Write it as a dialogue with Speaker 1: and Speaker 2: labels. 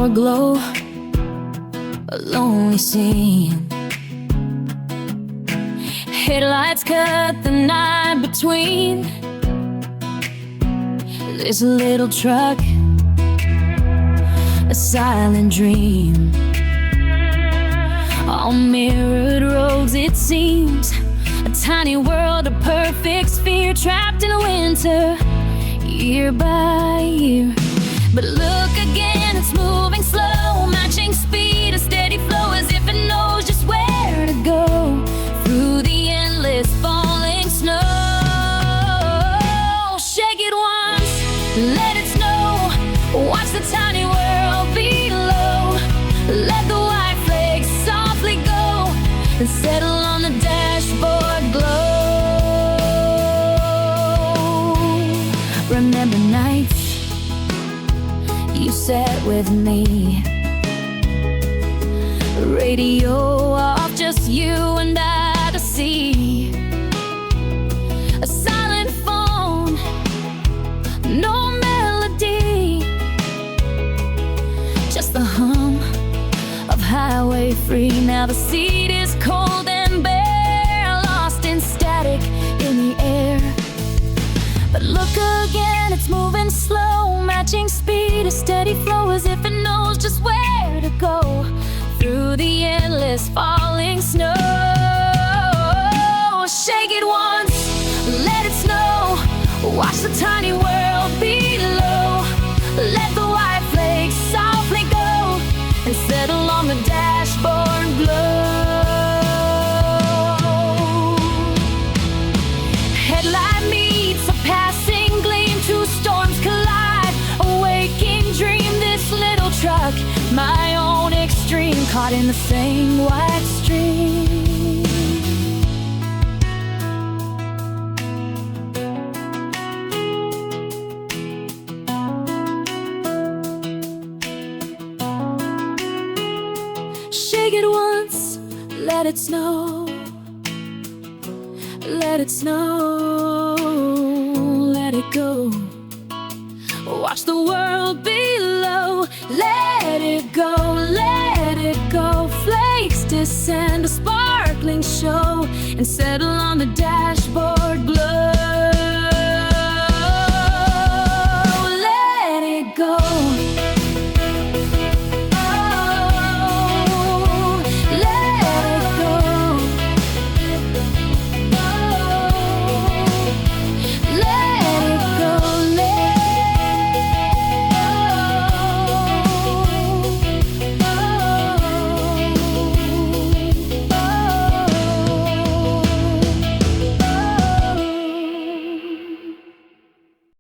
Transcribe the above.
Speaker 1: more glow, a lonely scene. Headlights cut the night between. There's a little truck, a silent dream. On mirrored roads it seems, a tiny world of perfect sphere, trapped in winter, year by year. But look again, it's moving slow, matching speed, a steady flow, as if it knows just where to go through the endless falling snow. Shake it once, let it snow, watch the tiny world below. Let the white flakes softly go and settle on the dashboard glow. Remember nights you sat with me, radio off, just you and I to see. A silent phone, no melody, just the hum of highway free. Now the seat is cold and bare, lost in static in the air. But look again, it's moving slow, matching speed, a steady flow, as if it knows just where to go through the endless falling snow. Shake it once, let it snow, watch the tiny world below. Let the white flakes softly go and settle on the dashboard glow. Headlight meets a passing gleam, two storms collide, a waking dream. This little truck, my own extreme, caught in the same white stream. Shake it once, let it snow, let it snow, let it go. Watch the world below, let it go, let it go. Flakes descend, a sparkling show, and settle on the dashboard glow.